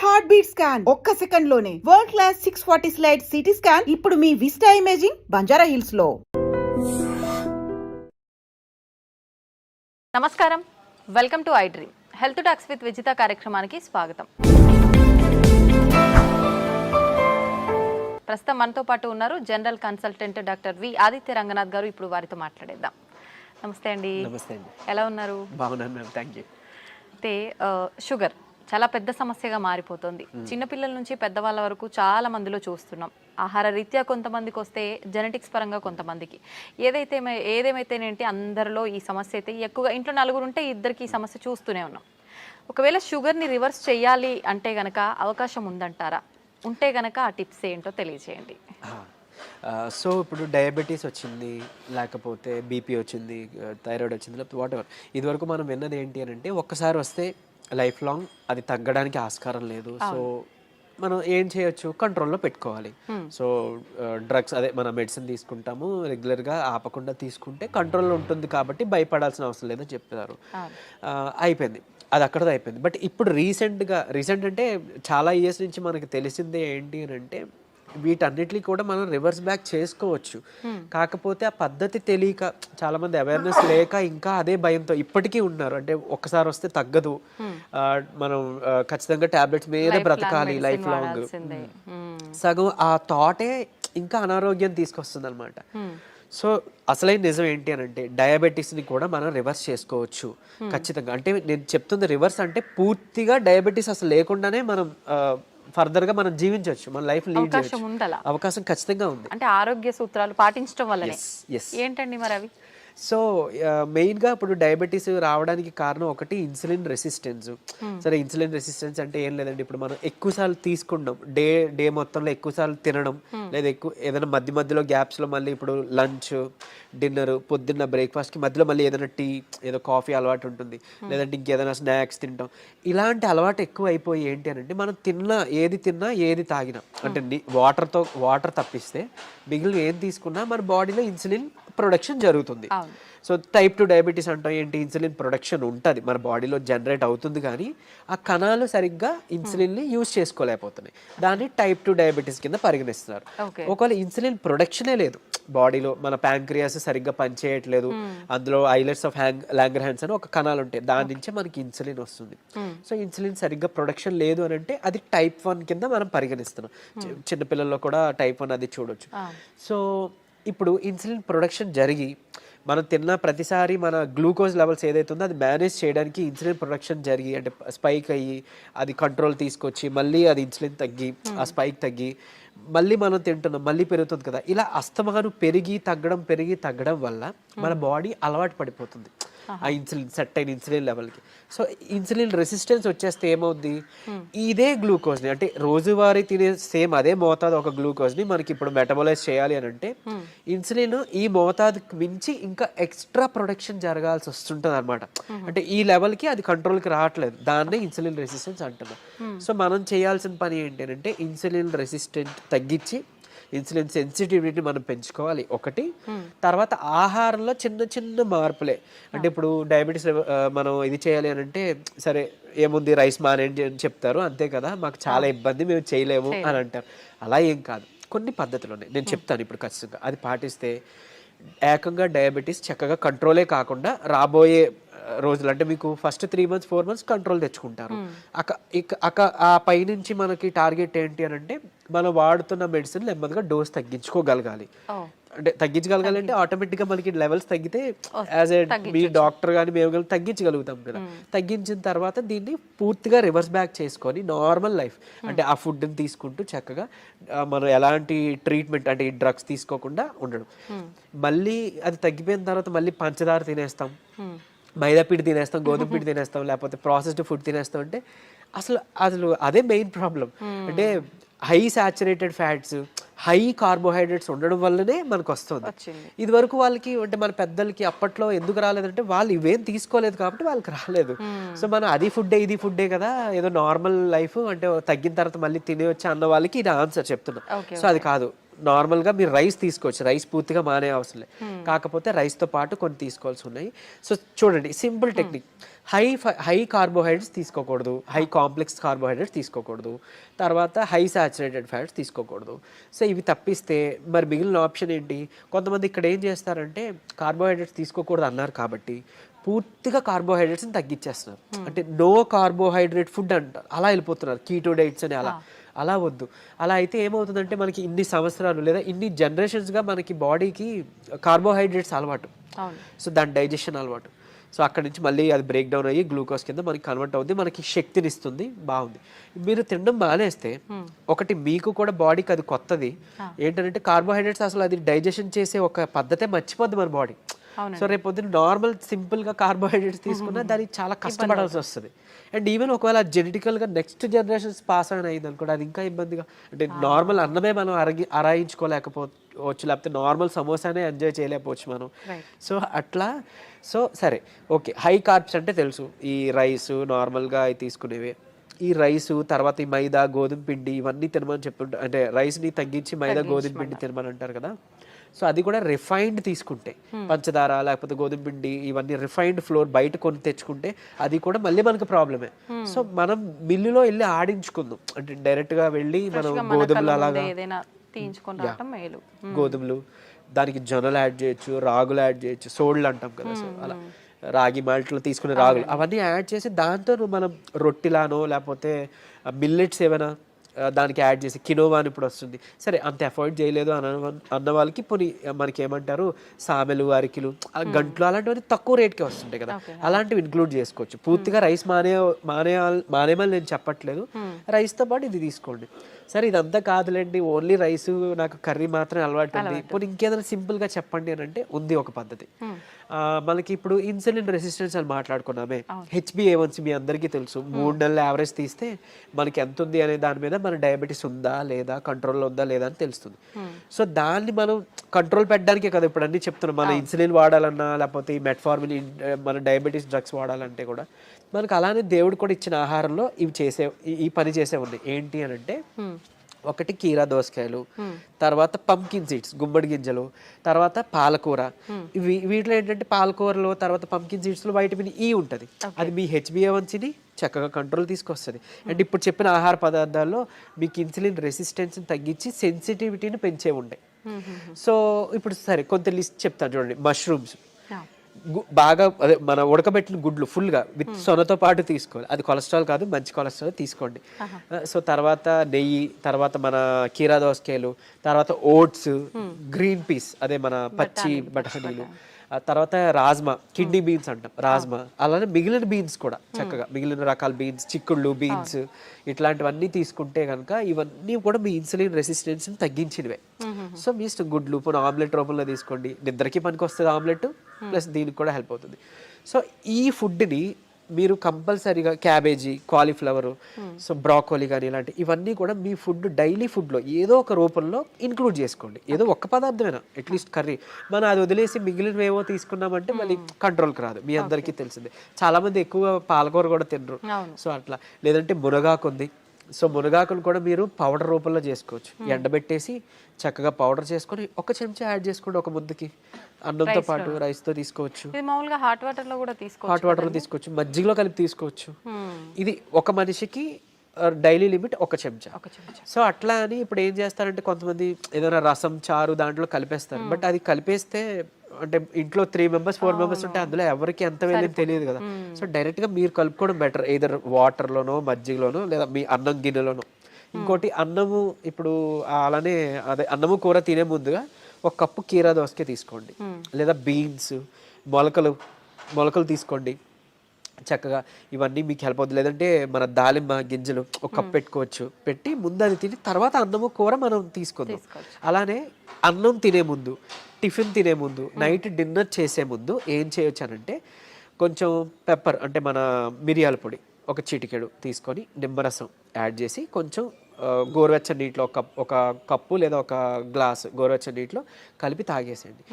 Heart beat scan ఒక్క second లోనే world class 640 slide CT scan ఇప్పుడు మీ విస్టా ఇమేజింగ్ బంజారా హిల్స్ లో. నమస్కారం, welcome to I dream health talks with Vijitha కార్యక్రమానికి స్వాగతం. ప్రస్తుతం మనతో పాటు ఉన్నారు general consultant doctor V Aditya Ranganath గారు. ఇప్పుడు వారితో మాట్లాడేద్దాం. నమస్తే అండి. నమస్తే అండి. ఎలా ఉన్నారు? బాగున్నాను మ్యామ్, థ్యాంక్ యూ. అయితే షుగర్ చాలా పెద్ద సమస్యగా మారిపోతుంది. చిన్నపిల్లల నుంచి పెద్దవాళ్ళ వరకు చాలా మందిలో చూస్తున్నాం. ఆహార రీత్యా కొంతమందికి వస్తే, జెనెటిక్స్ పరంగా కొంతమందికి, ఏదేమైతేనేంటి అందరిలో ఈ సమస్య అయితే ఎక్కువగా. ఇంట్లో నలుగురు ఉంటే ఇద్దరికి ఈ సమస్య చూస్తూనే ఉన్నాం. ఒకవేళ షుగర్ని రివర్స్ చేయాలి అంటే గనక అవకాశం ఉందంటారా? ఉంటే గనక ఆ టిప్స్ ఏంటో తెలియజేయండి. సో ఇప్పుడు డయాబెటీస్ వచ్చింది, లేకపోతే బీపీ వచ్చింది, థైరాయిడ్ వచ్చింది, లేకపోతే వాట్ ఎవర్, ఇదివరకు మనం విన్నది ఏంటి అని అంటే ఒక్కసారి వస్తే లైఫ్ లాంగ్ అది తగ్గడానికి ఆస్కారం లేదు. సో మనం ఏం చేయొచ్చు, కంట్రోల్లో పెట్టుకోవాలి. సో డ్రగ్స్, అదే మన మెడిసిన్ తీసుకుంటాము రెగ్యులర్గా, ఆపకుండా తీసుకుంటే కంట్రోల్లో ఉంటుంది కాబట్టి భయపడాల్సిన అవసరం లేదని చెప్తారు. అయిపోయింది, అది అక్కడతో అయిపోయింది. బట్ ఇప్పుడు రీసెంట్ అంటే చాలా ఇయర్స్ నుంచి మనకి తెలిసిందే ఏంటి అని అంటే వీటన్నిటిని కూడా మనం రివర్స్ బ్యాక్ చేసుకోవచ్చు. కాకపోతే ఆ పద్ధతి తెలియక, చాలా మంది అవేర్నెస్ లేక ఇంకా అదే భయంతో ఇప్పటికీ ఉన్నారు. అంటే ఒక్కసారి వస్తే తగ్గదు, మనం ఖచ్చితంగా టాబ్లెట్స్ మీద బ్రతకాలి లైఫ్ లాంగ్. సగం ఆ థాటే ఇంకా అనారోగ్యం తీసుకొస్తుంది అనమాట. సో అసలైన నిజం ఏంటి అని అంటే డయాబెటీస్ని కూడా మనం రివర్స్ చేసుకోవచ్చు ఖచ్చితంగా. అంటే నేను చెప్తుంది రివర్స్ అంటే పూర్తిగా డయాబెటీస్ అసలు లేకుండానే మనం ఫర్దర్గా మనం జీవించవచ్చు, మన లైఫ్ లీడ్ చేయొచ్చు. అవకాశం ఖచ్చితంగా ఉంది. అంటే ఆరోగ్య సూత్రాలు పాటించడం వల్ల ఏంటండి మరి అవి? సో మెయిన్గా ఇప్పుడు డయాబెటీస్ రావడానికి కారణం ఒకటి ఇన్సులిన్ రెసిస్టెన్స్. సరే, ఇన్సులిన్ రెసిస్టెన్స్ అంటే ఏం లేదండి, ఇప్పుడు మనం ఎక్కువసార్లు తీసుకుంటాం, డే మొత్తంలో ఎక్కువసార్లు తినడం, లేదా ఏదైనా మధ్యలో గ్యాప్స్లో మళ్ళీ ఇప్పుడు లంచ్, డిన్నర్, పొద్దున్న బ్రేక్ఫాస్ట్కి మధ్యలో మళ్ళీ ఏదైనా టీ, ఏదో కాఫీ అలవాటు ఉంటుంది, లేదంటే ఇంకేదైనా స్నాక్స్ తింటాం. ఇలాంటి అలవాటు ఎక్కువ అయిపోయి ఏంటి అని అంటే మనం ఏది తిన్నా ఏది తాగినా, అంటే వాటర్ తప్పిస్తే మిగిలిన ఏం తీసుకున్నా మన బాడీలో ఇన్సులిన్ ప్రొడక్షన్ జరుగుతుంది. సో టైప్ 2 డయాబెటీస్ అంటాం ఏంటి, ఇన్సులిన్ ప్రొడక్షన్ ఉంటుంది మన బాడీలో, జనరేట్ అవుతుంది, కానీ ఆ కణాలు సరిగ్గా ఇన్సులిన్ని యూజ్ చేసుకోలేకపోతున్నాయి. దాన్ని టైప్ 2 డయాబెటీస్ కింద పరిగణిస్తున్నారు. ఒకవేళ ఇన్సులిన్ ప్రొడక్షనే లేదు బాడీలో, మన ప్యాంక్రియాస్ సరిగ్గా పనిచేయట్లేదు, అందులో ఐలెట్స్ ఆఫ్ లాంగర్హాన్స్ అని ఒక కణాలు ఉంటాయి, దాని నుంచే మనకి ఇన్సులిన్ వస్తుంది. సో ఇన్సులిన్ సరిగ్గా ప్రొడక్షన్ లేదు అని అంటే అది టైప్ 1 కింద మనం పరిగణిస్తున్నాం. చిన్నపిల్లల్లో కూడా టైప్ 1 అది చూడొచ్చు. సో ఇప్పుడు ఇన్సులిన్ ప్రొడక్షన్ జరిగి మనం తిన్న ప్రతిసారి మన గ్లూకోజ్ లెవెల్స్ ఏదైతే ఉందో అది మేనేజ్ చేయడానికి ఇన్సులిన్ ప్రొడక్షన్ జరిగి, అంటే స్పైక్ అయ్యి అది కంట్రోల్ తీసుకొచ్చి మళ్ళీ అది ఇన్సులిన్ తగ్గి, ఆ స్పైక్ తగ్గి మళ్ళీ మనం తింటున్నాం, మళ్ళీ పెరుగుతుంది కదా. ఇలా అస్తమాను పెరిగి తగ్గడం వల్ల మన బాడీ అలవాటు పడిపోతుంది ఆ ఇన్సులిన్, సెట్ అయిన ఇన్సులిన్ లెవెల్కి. సో ఇన్సులిన్ రెసిస్టెన్స్ వచ్చేస్తే ఏమవుద్ది, ఇదే గ్లూకోజ్ని, అంటే రోజువారీ తినే సేమ్ అదే మోతాదు ఒక గ్లూకోజ్ని మనకి ఇప్పుడు మెటబలైజ్ చేయాలి అని అంటే ఇన్సులిన్ ఈ మోతాదుకి మించి ఇంకా ఎక్స్ట్రా ప్రొడక్షన్ జరగాల్సి వస్తుంటుంది అనమాట. అంటే ఈ లెవెల్కి అది కంట్రోల్కి రావట్లేదు, దాన్నే ఇన్సులిన్ రెసిస్టెన్స్ అంటున్నాం. సో మనం చేయాల్సిన పని ఏంటి అంటే ఇన్సులిన్ రెసిస్టెంట్ తగ్గించి ఇన్సులిన్ సెన్సిటివిటీని మనం పెంచుకోవాలి ఒకటి. తర్వాత ఆహారంలో చిన్న మార్పులే, అంటే ఇప్పుడు డయాబెటీస్ మనం ఇది చేయాలి అని అంటే సరే ఏముంది రైస్ మానేయండి అని చెప్తారు, అంతే కదా, మాకు చాలా ఇబ్బంది, మేము చేయలేము అని అంటారు. అలా ఏం కాదు, కొన్ని పద్ధతులు ఉన్నాయి, నేను చెప్తాను ఇప్పుడు ఖచ్చితంగా. అది పాటిస్తే ఏకంగా డయాబెటీస్ చక్కగా కంట్రోలే కాకుండా రాబోయే రోజులు, అంటే మీకు ఫస్ట్ 3 months 4 months కంట్రోల్ తెచ్చుకుంటారు. ఆ పైనుంచి మనకి టార్గెట్ ఏంటి అని అంటే మనం వాడుతున్న మెడిసిన్ నెమ్మదిగా డోస్ తగ్గించుకోగలగాలి. అంటే తగ్గించగలగాలి అంటే ఆటోమేటిక్గా మనకి లెవెల్స్ తగ్గితే యాజ్ ఏ మీ డాక్టర్ కానీ మేము కానీ తగ్గించగలుగుతాం కదా. తగ్గించిన తర్వాత దీన్ని పూర్తిగా రివర్స్ బ్యాక్ చేసుకొని నార్మల్ లైఫ్, అంటే ఆ ఫుడ్ని తీసుకుంటూ చక్కగా మనం ఎలాంటి ట్రీట్మెంట్, అంటే ఈ డ్రగ్స్ తీసుకోకుండా ఉండడం. మళ్ళీ అది తగ్గిపోయిన తర్వాత మళ్ళీ పంచదార తినేస్తాం, మైదా పిండి తినేస్తాం, గోధుమ పిండి తినేస్తాం, లేకపోతే ప్రాసెస్డ్ ఫుడ్ తినేస్తాం. అంటే అసలు అదే మెయిన్ ప్రాబ్లం. అంటే high saturated fats, high carbohydrates ఉండడం వల్లనే మనకు వస్తుంది. ఇది వరకు వాళ్ళకి, అంటే మన పెద్దలకి అప్పట్లో ఎందుకు రాలేదంటే వాళ్ళు ఇవేం తీసుకోలేదు కాబట్టి వాళ్ళకి రాలేదు. సో మనం అది ఫుడ్డే ఇది ఫుడ్డే కదా, ఏదో నార్మల్ లైఫ్, అంటే తగ్గిన తర్వాత మళ్ళీ తినేయచ్చు అన్న వాళ్ళకి ఇది ఆన్సర్ చెప్తున్నా. సో అది కాదు, నార్మల్గా మీరు రైస్ తీసుకోవచ్చు, రైస్ పూర్తిగా మానే అవసరం లేదు, కాకపోతే రైస్తో పాటు కొన్ని తీసుకోవాల్సి ఉన్నాయి. సో చూడండి సింపుల్ టెక్నిక్, హై కార్బోహైడ్రేట్స్ తీసుకోకూడదు, హై కాంప్లెక్స్ కార్బోహైడ్రేట్స్ తీసుకోకూడదు, తర్వాత హై సాచురేటెడ్ ఫ్యాట్స్ తీసుకోకూడదు. సో ఇవి తప్పిస్తే మరి మిగిలిన ఆప్షన్ ఏంటి? కొంతమంది ఇక్కడ ఏం చేస్తారంటే కార్బోహైడ్రేట్స్ తీసుకోకూడదు అన్నారు కాబట్టి పూర్తిగా కార్బోహైడ్రేట్స్ని తగ్గించేస్తున్నారు, అంటే నో కార్బోహైడ్రేట్ ఫుడ్ అంటారు, అలా వెళ్ళిపోతున్నారు, కీటో డైట్స్ అని. అలా వద్దు. అలా అయితే ఏమవుతుందంటే మనకి ఇన్ని సంవత్సరాలు లేదా ఇన్ని జనరేషన్స్గా మనకి బాడీకి కార్బోహైడ్రేట్స్ అలవాటు, సో దాని డైజెషన్ అలవాటు. సో అక్కడి నుంచి మళ్ళీ అది బ్రేక్ డౌన్ అయ్యి గ్లూకోజ్ కింద మనకి కన్వర్ట్ అవుతుంది, మనకి శక్తిని ఇస్తుంది, బాగుంది. మీరు తినడం మానేస్తే ఒకటి మీకు కూడా బాడీకి అది కొత్తది ఏంటంటే కార్బోహైడ్రేట్స్ అసలు అది డైజెషన్ చేసే ఒక పద్ధతే మర్చిపోద్ది మన బాడీ. సో రేపు పొద్దున్న నార్మల్ సింపుల్గా కార్బోహైడ్రేట్స్ తీసుకున్నా దానికి చాలా కష్టపడాల్సి వస్తుంది. అండ్ ఈవెన్ ఒకవేళ జెనెటికల్గా నెక్స్ట్ జనరేషన్స్ పాస్ ఆన్ అయింది అనుకోండి, అది ఇంకా ఇబ్బందిగా, అంటే నార్మల్ అన్నమే మనం అరాయించుకోలేకపోవచ్చు, లేకపోతే నార్మల్ సమోసానే ఎంజాయ్ చేయలేకపోవచ్చు మనం. సో అట్లా సో సరే ఓకే, హై కార్బ్స్ అంటే తెలుసు, ఈ రైస్ నార్మల్గా అవి తీసుకునేవే. ఈ రైసు తర్వాత ఈ మైదా గోధుమ పిండి ఇవన్నీ తినమని చెప్తుంటారు, అంటే రైస్ని తగ్గించి మైదా గోధుమ పిండి తినమని అంటారు కదా. సో అది కూడా రిఫైన్డ్ తీసుకుంటే, పంచదార లేకపోతే గోధుమ పిండి ఇవన్నీ రిఫైన్డ్ ఫ్లోర్ బయట కొని తెచ్చుకుంటే అది కూడా మళ్ళీ మనకు ప్రాబ్లమే. సో మనం మిల్లులో వెళ్ళి ఆడించుకుందాం, అంటే డైరెక్ట్ గా వెళ్ళి మనం గోధుమలు అలాగా గోధుమలు, దానికి జొన్నలు యాడ్ చేయొచ్చు, రాగులు యాడ్ చేయొచ్చు, సోళ్ళు అంటాం కదా, సో అలా రాగి మాల్ట్లో తీసుకునే రాగులు అవన్నీ యాడ్ చేసి దాంతో మనం రొట్టిలానో లేకపోతే మిల్లెట్స్ ఏమైనా దానికి యాడ్ చేసి, కినోవా అని ఇప్పుడు వస్తుంది, సరే అంత అఫోర్డ్ చేయలేదు అన్న వాళ్ళకి పోనీ మనకి ఏమంటారు సామెలు, అరికిలు, గంటలు అలాంటివన్నీ తక్కువ రేట్కే వస్తుంటాయి కదా, అలాంటివి ఇంక్లూడ్ చేసుకోవచ్చు. పూర్తిగా రైస్ మానేమని నేను చెప్పట్లేదు, రైస్తో పాటు ఇది తీసుకోండి. సరే ఇదంతా కాదులేండి, ఓన్లీ రైస్ నాకు కర్రీ మాత్రం అలవాటు ఉంది, పోనీ ఇంకేదైనా సింపుల్గా చెప్పండి అని అంటే ఉంది ఒక పద్ధతి. మనకి ఇప్పుడు ఇన్సులిన్ రెసిస్టెన్స్ అని మాట్లాడుకున్నామే, HbA1c మీ అందరికీ తెలుసు, 3 నెలల యావరేజ్ తీస్తే మనకి ఎంత ఉంది అనే దాని మీద మన డయాబెటీస్ ఉందా లేదా, కంట్రోల్లో ఉందా లేదా అని తెలుస్తుంది. సో దాన్ని మనం కంట్రోల్ పెట్టడానికే కదా ఇప్పుడు అన్ని చెప్తున్నాం, మన ఇన్సులిన్ వాడాలన్నా లేకపోతే ఈ మెట్ఫార్మిన్ మన డయాబెటీస్ డ్రగ్స్ వాడాలంటే కూడా మనకు అలానే దేవుడు కూడా ఇచ్చిన ఆహారంలో ఇవి ఈ పని చేసే ఉన్నాయి. ఏంటి అని అంటే ఒకటి కీరా దోసకాయలు, తర్వాత పంకిన్ సీడ్స్ గుమ్మడి గింజలు, తర్వాత పాలకూర. వీటిలో ఏంటంటే పాలకూరలో తర్వాత పంకిన్ సీడ్స్ లో వైటమిన్ ఈ ఉంటుంది, అది మీ HbA1cని చక్కగా కంట్రోల్ తీసుకొస్తుంది. అండ్ ఇప్పుడు చెప్పిన ఆహార పదార్థాల్లో మీకు ఇన్సులిన్ రెసిస్టెన్స్ తగ్గించి సెన్సిటివిటీని పెంచే ఉంటాయి. సో ఇప్పుడు సరే కొంత లిస్ట్ చెప్తాను చూడండి. మష్రూమ్స్ బాగా అదే మన ఉడకబెట్టిన గుడ్లు ఫుల్గా విత్ సొనతో పాటు తీసుకోవాలి, అది కొలెస్ట్రాల్ కాదు, మంచి కొలెస్ట్రాల్ తీసుకోండి. సో తర్వాత నెయ్యి, తర్వాత మన కీరా దోసకాయలు, తర్వాత ఓట్స్, గ్రీన్ పీస్ అదే మన పచ్చి బఠానీలు, తర్వాత రాజ్మా, కిడ్నీ బీన్స్ అంటాం రాజ్మా, అలానే మిగిలిన బీన్స్ కూడా చక్కగా మిగిలిన రకాల బీన్స్, చిక్కుళ్ళు బీన్స్ ఇట్లాంటివన్నీ తీసుకుంటే కనుక ఇవన్నీ కూడా మీ ఇన్సులిన్ రెసిస్టెన్స్ని తగ్గించినవే. సో మీ ఇష్టం, గుడ్లు పోనీ ఆమ్లెట్ రూపంలో తీసుకోండి, నిద్రకి పనికి వస్తుంది ఆమ్లెట్, ప్లస్ దీనికి కూడా హెల్ప్ అవుతుంది. సో ఈ ఫుడ్ని మీరు కంపల్సరీగా క్యాబేజీ, కాలీఫ్లవర్, సో బ్రాకోలీ కానీ ఇలాంటి ఇవన్నీ కూడా మీ ఫుడ్ డైలీ ఫుడ్లో ఏదో ఒక రూపంలో ఇంక్లూడ్ చేసుకోండి. ఏదో ఒక్క పదార్థమైనా అట్లీస్ట్ కర్రీ, మనం అది వదిలేసి మిగిలినవేవో తీసుకున్నామంటే మళ్ళీ కంట్రోల్కి రాదు, మీ అందరికీ తెలిసిందే. చాలామంది ఎక్కువ పాలకూర కూడా తినరు, సో అట్లా. లేదంటే మునగాకు ఉంది, సో మునగాకును కూడా మీరు పౌడర్ రూపంలో చేసుకోవచ్చు, ఎండబెట్టేసి చక్కగా పౌడర్ చేసుకొని ఒక చెంచా యాడ్ చేసుకోండి ఒక ముద్దకి, అన్నంతో పాటు రైస్ తో తీసుకోవచ్చు, హాట్ వాటర్ లో కూడా తీసుకోవచ్చు, మజ్జిగలో కలిపి తీసుకోవచ్చు. ఇది ఒక మనిషికి డైలీ లిమిట్ ఒక చెంచా. సో అట్లా అని ఇప్పుడు ఏం చేస్తారంటే కొంతమంది ఏదైనా రసం, చారు దాంట్లో కలిపేస్తారు, బట్ అది కలిపేస్తే అంటే ఇంట్లో 3 members 4 members ఉంటే అందులో ఎవరికి ఎంత వెళ్ళేది తెలియదు కదా. సో డైరెక్ట్ గా మీరు కలుపుకోవడం బెటర్, ఏదర్ వాటర్లోనో మజ్జిగలోనో లేదా మీ అన్నం గిన్నెలోనో. ఇంకోటి అన్నము, ఇప్పుడు అలానే అదే అన్నము కూర తినే ముందుగా 1 కప్పు కీరా దోసకాయ తీసుకోండి, లేదా బీన్స్, మొలకలు తీసుకోండి చక్కగా. ఇవన్నీ మీకు హెల్ప్ అవుతుంది. లేదంటే మన దాలిమ్మ గింజలు 1 కప్ పెట్టుకోవచ్చు, పెట్టి ముందు అది తిని తర్వాత అన్నము కూర మనం తీసుకుందాం. అలానే అన్నం తినే ముందు, టిఫిన్ తినే ముందు, నైట్ డిన్నర్ చేసే ముందు ఏం చేయొచ్చు అనంటే కొంచెం పెప్పర్ అంటే మన మిరియాల పొడి 1 చిటికెడు తీసుకొని నిమ్మరసం యాడ్ చేసి కొంచెం గోరువెచ్చని నీటిలో ఒక కప్పు లేదా 1 గ్లాస్ గోరువెచ్చని నీటిలో కలిపి తాగేసేయండి.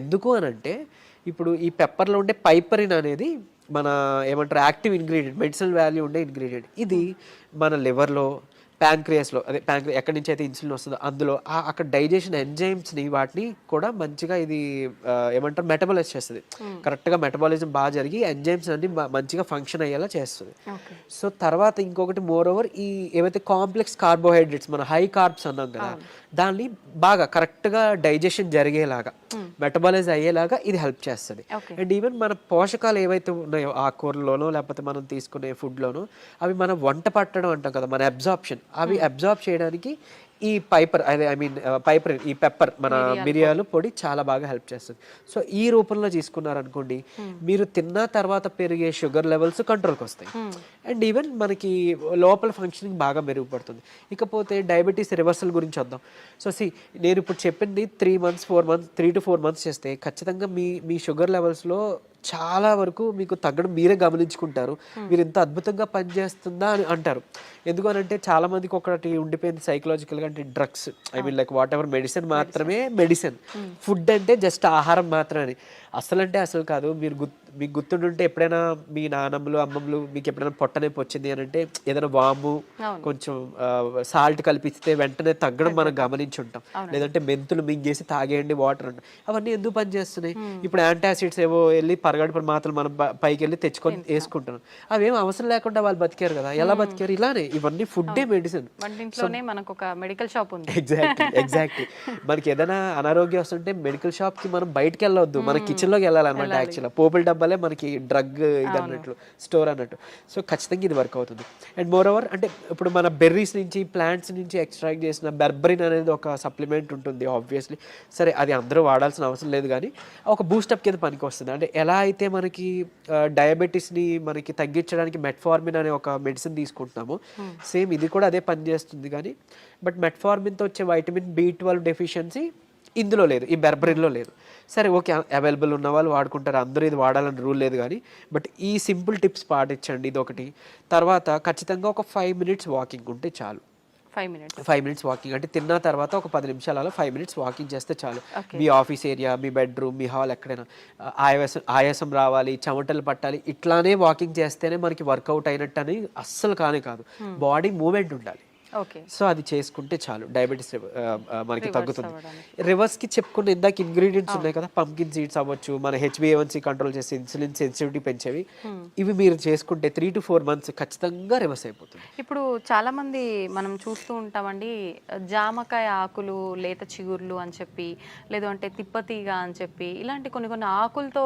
ఎందుకు అనంటే ఇప్పుడు ఈ పెప్పర్లో ఉండే పైపరిన్ అనేది మన ఏమంటారు యాక్టివ్ ఇంగ్రీడియంట్, మెడిసినల్ వాల్యూ ఉండే ఇంగ్రీడియంట్. ఇది మన లివర్లో ప్యాంక్రియాస్లో అదే ఎక్కడి నుంచి అయితే ఇన్సులిన్ వస్తుందో అందులో అక్కడ డైజెషన్ ఎంజైమ్స్ని వాటిని కూడా మంచిగా ఇది ఏమంటారు మెటబాలైజ్ చేస్తుంది. కరెక్ట్గా మెటబాలిజం బాగా జరిగి ఎంజైమ్స్ అన్ని మంచిగా ఫంక్షన్ అయ్యేలా చేస్తుంది. సో తర్వాత ఇంకొకటి మోర్ ఓవర్ ఈ ఏవైతే కాంప్లెక్స్ కార్బోహైడ్రేట్స్ మన హై కార్బ్స్ అన్నాం కదా దాన్ని బాగా కరెక్ట్గా డైజెషన్ జరిగేలాగా మెటబాలైజ్ అయ్యేలాగా ఇది హెల్ప్ చేస్తుంది. అండ్ ఈవెన్ మన పోషకాలు ఏవైతే ఉన్నాయో ఆకుకూరలోనో లేకపోతే మనం తీసుకునే ఫుడ్లోనో అవి మనం వంట పట్టడం అంటాం కదా మన అబ్జార్ప్షన్ అవి అబ్జార్బ్ చేయడానికి ఈ పైపర్ ఈ పెప్పర్ మన మిరియాలు పొడి చాలా బాగా హెల్ప్ చేస్తుంది. సో ఈ రూపంలో తీసుకున్నారనుకోండి మీరు తిన్న తర్వాత పెరిగే షుగర్ లెవెల్స్ కంట్రోల్కి వస్తాయి. అండ్ ఈవెన్ మనకి లోపల ఫంక్షనింగ్ బాగా మెరుగుపడుతుంది. ఇకపోతే డయాబెటీస్ రివర్సల్ గురించి వద్దాం. సో నేను ఇప్పుడు చెప్పింది 3 to 4 months చేస్తే ఖచ్చితంగా మీ షుగర్ లెవెల్స్లో చాలా వరకు మీకు తగ్గడం మీరే గమనించుకుంటారు. మీరు ఇంత అద్భుతంగా పనిచేస్తుందా అని అంటారు. ఎందుకనంటే చాలా మందికి ఒకటి ఉండిపోయింది సైకలాజికల్గా, అంటే drugs like what ever medicine మాత్రమే మెడిసిన్, ఫుడ్ అంటే జస్ట్ ఆహారం మాత్రమే. అసలు కాదు. మీకు గుర్తుంటుంటే ఎప్పుడైనా మీ నాన్నమ్మలు అమ్మమ్మలు మీకు ఎప్పుడైనా పొట్టనొప్పి వచ్చింది అని అంటే ఏదైనా వాము కొంచెం సాల్ట్ కలిపిస్తే వెంటనే తగ్గడం మనం గమనించి ఉంటాం. లేదంటే మెంతులు మింగేసి తాగేయండి వాటర్ అంటాం. అవన్నీ ఎందుకు పనిచేస్తున్నాయి? ఇప్పుడు యాంటాసిడ్స్ ఏవో వెళ్ళి పరగడుపున మాత్రం మనం పైకి వెళ్ళి తెచ్చుకొని వేసుకుంటున్నాం. అవేం అవసరం లేకుండా వాళ్ళు బతికారు కదా. ఎలా బతికారు? ఇలానే. ఇవన్నీ ఫుడ్డే మెడిసిన్. ఎగ్జాక్ట్లీ మనకి ఏదైనా అనారోగ్యం వస్తుంటే మెడికల్ షాప్ కి మనం బయటకు వెళ్ళవద్దు, మన కిచెన్ లోకి వెళ్ళాలన్నమాట. యాక్చువల్గా పోపుల డబ్బాలే మనకి డ్రగ్ ఇది అన్నట్లు, స్టోర్ అన్నట్టు. సో ఖచ్చితంగా ఇది వర్క్ అవుతుంది. అండ్ మోర్ ఓవర్ అంటే ఇప్పుడు మన బెర్రీస్ నుంచి ప్లాంట్స్ నుంచి ఎక్స్ట్రాక్ట్ చేసిన బెర్బరిన్ అనేది ఒక సప్లిమెంట్ ఉంటుంది ఆబ్వియస్లీ. సరే అది అందరూ వాడాల్సిన అవసరం లేదు కానీ ఒక బూస్టప్ కింద పనికి వస్తుంది. అంటే ఎలా అయితే మనకి డయాబెటీస్ని మనకి తగ్గించడానికి మెట్ఫార్మిన్ అనే ఒక మెడిసిన్ తీసుకుంటున్నామో సేమ్ ఇది కూడా అదే పని చేస్తుంది. కానీ బట్ మెట్ఫార్మిన్తో వచ్చే వైటమిన్ B12 డెఫిషియన్సీ ఇందులో లేదు, ఈ బెర్బరిన్లో లేదు. సరే ఓకే, అవైలబుల్ ఉన్న వాళ్ళు వాడుకుంటారు, అందరూ ఇది వాడాలని రూల్ లేదు. కానీ బట్ ఈ సింపుల్ టిప్స్ పాటించండి, ఇది ఒకటి. తర్వాత ఖచ్చితంగా ఒక 5 minutes వాకింగ్ ఉంటే చాలు. 5 minutes వాకింగ్ అంటే తిన్న తర్వాత ఒక 10 నిమిషాలు అలా 5 minutes వాకింగ్ చేస్తే చాలు. మీ ఆఫీస్ ఏరియా, మీ బెడ్రూమ్, మీ హాల్ ఎక్కడైనా ఆయాసం రావాలి, చెమటలు పట్టాలి, ఇట్లానే వాకింగ్ చేస్తేనే మనకి వర్కౌట్ అయినట్టు అని అస్సలు కాదు. బాడీ మూమెంట్ ఉండాలి. సో అది చేసుకుంటే చాలు, డయాబెటీస్ మనకి తగ్గుతుంది. రివర్స్కి చెప్పుకున్న ఇందాక ఇంగ్రీడియంట్స్ ఉన్నాయి కదా, పంకిన్ సీడ్స్ అవ్వచ్చు, మన HbA1c కంట్రోల్ చేసి ఇన్సులిన్ సెన్సిటివిటీ పెంచేవి, ఇవి మీరు చేసుకుంటే 3 to 4 months ఖచ్చితంగా రివర్స్ అయిపోతుంది. ఇప్పుడు చాలా మంది మనం చూస్తూ ఉంటామండి, జామకాయ ఆకులు, లేత చిగుర్లు అని చెప్పి, లేదు అంటే తిప్పతీగ అని చెప్పి, ఇలాంటి కొన్ని ఆకులతో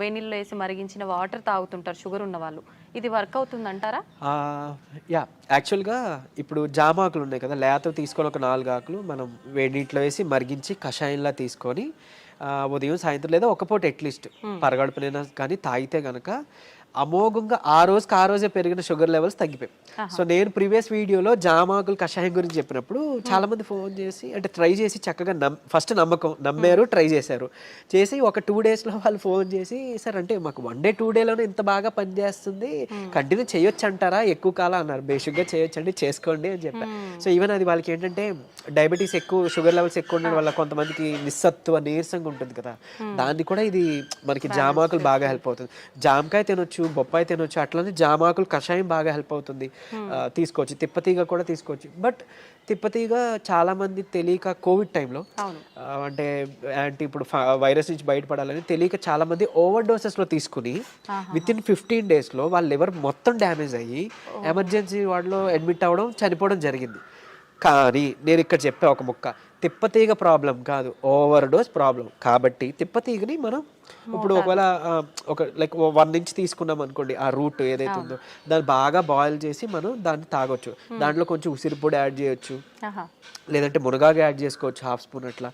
వేణిల్లో వేసి మరిగించిన వాటర్ తాగుతుంటారు షుగర్ ఉన్న వాళ్ళు. ఇది వర్క్ అవుతుంది అంటారా? యాక్చువల్గా ఇప్పుడు జామ ఆకులు ఉన్నాయి కదా, లేత తీసుకొని ఒక 4 ఆకులు మనం వేడి నీటిలో వేసి మరిగించి కషాయంలా తీసుకొని ఉదయం సాయంత్రం లేదా ఒక పూట అట్లీస్ట్ పరగడుపునైనా కానీ తాగితే కనుక అమోఘంగా ఆ రోజే పెరిగిన షుగర్ లెవెల్స్ తగ్గిపోయాయి. సో నేను ప్రీవియస్ వీడియోలో జామాకులు కషాయం గురించి చెప్పినప్పుడు చాలా మంది ఫోన్ చేసి అంటే ట్రై చేసి చక్కగా ఫస్ట్ నమ్మారు, ట్రై చేశారు. చేసి ఒక 2 daysలో వాళ్ళు ఫోన్ చేసి సార్ అంటే మాకు 1 day 2 dayలోనే ఇంత బాగా పనిచేస్తుంది, కంటిన్యూ చేయొచ్చు అంటారా, ఎక్కువ కాలం అన్నారు. బేసిక్గా చేయొచ్చండి, చేసుకోండి అని చెప్పారు. సో ఈవెన్ అది వాళ్ళకి ఏంటంటే డయాబెటీస్ ఎక్కువ, షుగర్ లెవెల్స్ ఎక్కువ ఉండడం వల్ల కొంతమందికి నిస్సత్తువ నీరసంగా ఉంటుంది కదా, దాన్ని కూడా ఇది మనకి జామాకులు బాగా హెల్ప్ అవుతుంది. జామకాయ తినొచ్చు, బొప్పాయి తినొచ్చు, అట్లనే జామాకులు కషాయం బాగా హెల్ప్ అవుతుంది, తీసుకోవచ్చు. తిప్పతీగ కూడా తీసుకోవచ్చు. బట్ తిప్పతీగ చాలా మంది తెలియక కోవిడ్ టైంలో అంటే ఇప్పుడు వైరస్ నుంచి బయటపడాలని తెలియక చాలా మంది ఓవర్ డోసెస్లో తీసుకుని విత్ ఇన్ 15 daysలో వాళ్ళ లివర్ మొత్తం డ్యామేజ్ అయ్యి ఎమర్జెన్సీ వార్డులో అడ్మిట్ అవ్వడం, చనిపోవడం జరిగింది. కానీ నేను ఇక్కడ చెప్పే ఒక ముక్క, తిప్పతీగ ప్రాబ్లం కాదు, ఓవర్ డోస్ ప్రాబ్లం. కాబట్టి తిప్పతీగని మనం ఇప్పుడు ఒకవేళ ఒక లైక్ 1 inch తీసుకున్నాం అనుకోండి, ఆ రూట్ ఏదైతే ఉందో దాన్ని బాగా బాయిల్ చేసి మనం దాన్ని తాగొచ్చు. దాంట్లో కొంచెం ఉసిరి పొడి యాడ్ చేయొచ్చు, లేదంటే మునగాకు యాడ్ చేసుకోవచ్చు 1/2 spoon అట్లా.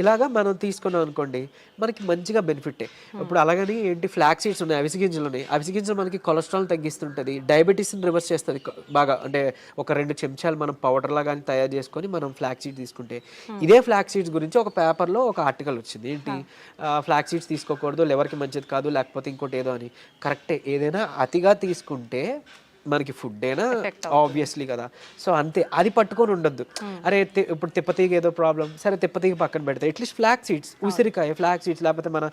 ఇలాగా మనం తీసుకున్నాం అనుకోండి మనకి మంచిగా బెనిఫిటే. ఇప్పుడు అలాగని ఏంటి ఫ్లాక్ సీడ్స్ ఉన్నాయి, అవిసె గింజలు ఉన్నాయి. అవిసె గింజలు మనకి కొలెస్ట్రాల్ తగ్గిస్తుంటుంది, డయాబెటీస్ని రివర్స్ చేస్తుంది బాగా. అంటే ఒక 2 చెంచాలు మనం పౌడర్లా కానీ తయారు చేసుకొని మనం ఫ్లాక్ సీడ్స్ తీసుకుంటే, ఇదే ఫ్లాక్ సీడ్స్ గురించి ఒక పేపర్లో ఒక ఆర్టికల్ వచ్చింది. ఏంటి ఫ్లాక్ సీడ్స్ తీసుకోకూడదు, లివర్కి మంచిది కాదు, లేకపోతే ఇంకోటి ఏదో అని. కరెక్టే, ఏదైనా అతిగా తీసుకుంటే మనకి ఫుడ్ అయినా ఆబ్వియస్లీ కదా. సో అంతే, అది పట్టుకొని ఉండొద్దు. అరే ఇప్పుడు తిప్పతీగ ఏదో ప్రాబ్లం, సరే తిప్పతీగ పక్కన పెడతాయి, అట్లీస్ట్ ఫ్లాక్ సీడ్స్, ఉసిరికాయ, ఫ్లాక్ సీడ్స్, లేకపోతే మన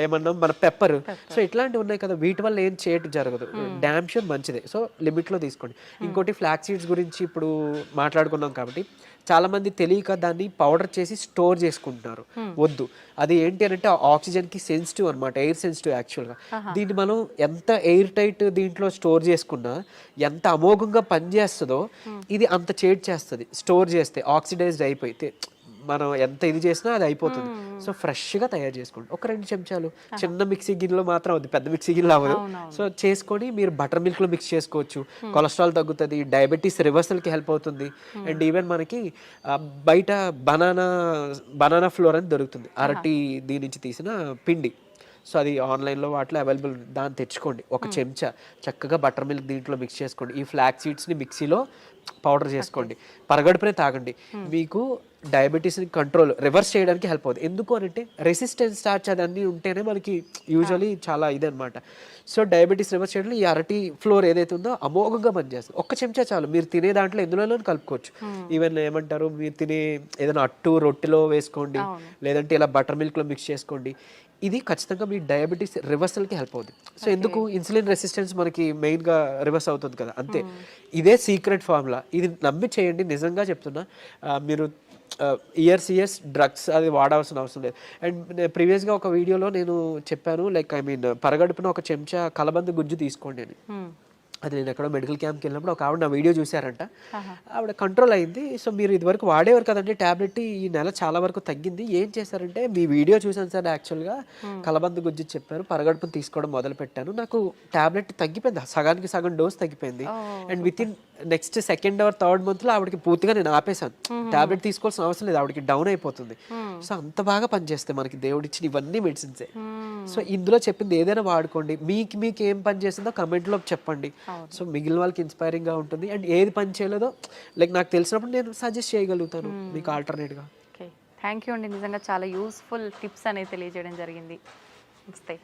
ఏమన్నా మన పెప్పర్, సో ఇట్లాంటివి ఉన్నాయి కదా, వీటి వల్ల ఏం చేయటం జరగదు. డ్యామ్ షూర్ మంచిదే. సో లిమిట్లో తీసుకోండి. ఇంకోటి ఫ్లాక్ సీడ్స్ గురించి ఇప్పుడు మాట్లాడుకున్నాం కాబట్టి చాలా మంది తెలియక దాన్ని పౌడర్ చేసి స్టోర్ చేసుకుంటున్నారు. వద్దు, అది ఏంటి అంటే ఆక్సిజన్కి సెన్సిటివ్ అనమాట, ఎయిర్ సెన్సిటివ్ యాక్చువల్గా. దీన్ని మనం ఎంత ఎయిర్ టైట్ దీంట్లో స్టోర్ చేసుకున్నా, ఎంత అమోఘంగా పనిచేస్తుందో ఇది అంత చేడ్ చేస్తుంది స్టోర్ చేస్తే. ఆక్సిడైజ్డ్ అయిపోతే మనం ఎంత ఇది చేసినా అది అయిపోతుంది. సో ఫ్రెష్గా తయారు చేసుకోండి. ఒక 2 చెంచాలు చిన్న మిక్సీ గిన్నెలో మాత్రం అవుతుంది, పెద్ద మిక్సీ గిన్నెలో అవ్వదు. సో చేసుకొని మీరు బటర్ మిల్క్లో మిక్స్ చేసుకోవచ్చు. కొలెస్ట్రాల్ తగ్గుతుంది, డయాబెటీస్ రివర్సల్కి హెల్ప్ అవుతుంది. అండ్ ఈవెన్ మనకి బయట బనానా ఫ్లోర్ అని దొరుకుతుంది, అరటి దీని నుంచి తీసిన పిండి. సో అది ఆన్లైన్లో వాటిలో అవైలబుల్, దాన్ని తెచ్చుకోండి. ఒక చెంచా చక్కగా బటర్ మిల్క్ దీంట్లో మిక్స్ చేసుకోండి. ఈ ఫ్లాక్ సీడ్స్ని మిక్సీలో పౌడర్ చేసుకోండి, పరగడుపునే తాగండి. మీకు డయాబెటీస్ని రివర్స్ చేయడానికి హెల్ప్ అవుతుంది. ఎందుకు అని అంటే రెసిస్టెన్స్ స్టార్చ్ అదన్నీ ఉంటేనే మనకి యూజువలీ చాలా ఇదనమాట. సో డయాబెటీస్ రివర్స్ చేయడంలో ఈ అరటి ఫ్లోర్ ఏదైతే ఉందో అమోఘంగా పనిచేస్తుంది. ఒక్క చెంచా చాలు, మీరు తినే దాంట్లో ఎందులోనూ కలుపుకోవచ్చు. ఈవెన్ ఏమంటారు, మీరు తినే ఏదైనా అట్టు రొట్టెలో వేసుకోండి, లేదంటే ఇలా బటర్ మిల్క్లో మిక్స్ చేసుకోండి. ఇది ఖచ్చితంగా మీ డయాబెటీస్ రివర్సల్కి హెల్ప్ అవుతుంది. సో ఎందుకు, ఇన్సులిన్ రెసిస్టెన్స్ మనకి మెయిన్గా రివర్స్ అవుతుంది కదా, అంతే. ఇదే సీక్రెట్ ఫార్ములా, ఇది నమ్మి చేయండి. నిజంగా చెప్తున్నా, మీరు ఇయర్స్ డ్రగ్స్ అది వాడాల్సిన అవసరం లేదు. అండ్ ప్రీవియస్గా ఒక వీడియోలో నేను చెప్పాను, లైక్ పరగడుపున ఒక చెంచా కలబంద గుజ్జు తీసుకోండి అని. అది నేను ఎక్కడో మెడికల్ క్యాంప్కి వెళ్ళినప్పుడు ఒక ఆవిడ నా వీడియో చూసారంట, ఆవిడ కంట్రోల్ అయింది. సో మీరు ఇదివరకు వాడేవారు కదండి ట్యాబ్లెట్, ఈ నెల చాలా వరకు తగ్గింది. ఏం చేశారంటే, మీ వీడియో చూసాను సార్, యాక్చువల్గా కలబంద గుజ్జు చెప్పారు, పరగడుపును తీసుకోవడం మొదలు పెట్టాను, నాకు ట్యాబ్లెట్ తగ్గిపోయింది, సగానికి సగం డోస్ తగ్గిపోయింది. And with in next 2nd or 3rd monthలో ఆవిడకి పూర్తిగా నేను ఆపేశాను, ట్యాబ్లెట్ తీసుకోవాల్సిన అవసరం లేదు, ఆవిడకి డౌన్ అయిపోతుంది. సో అంత బాగా పనిచేస్తాయి మనకి దేవుడు ఇచ్చిన ఇవన్నీ మెడిసిన్సే. సో ఇందులో చెప్పింది ఏదైనా వాడుకోండి. మీకు ఏం పని చేసిందో కమెంట్లో చెప్పండి. సో మిగిలిన వాళ్ళకి ఇన్స్పైరింగ్గా ఉంటుంది. అండ్ ఏది పని చేయలేదో లైక్ నాకు తెలిసినప్పుడు నేను సజెస్ట్ చేయగలుగుతాను మీకు ఆల్టర్నేట్గా. ఓకే, థ్యాంక్ యూ అండి. నిజంగా చాలా యూస్ఫుల్ టిప్స్ అనేది తెలియజేయడం జరిగింది. నమస్తే.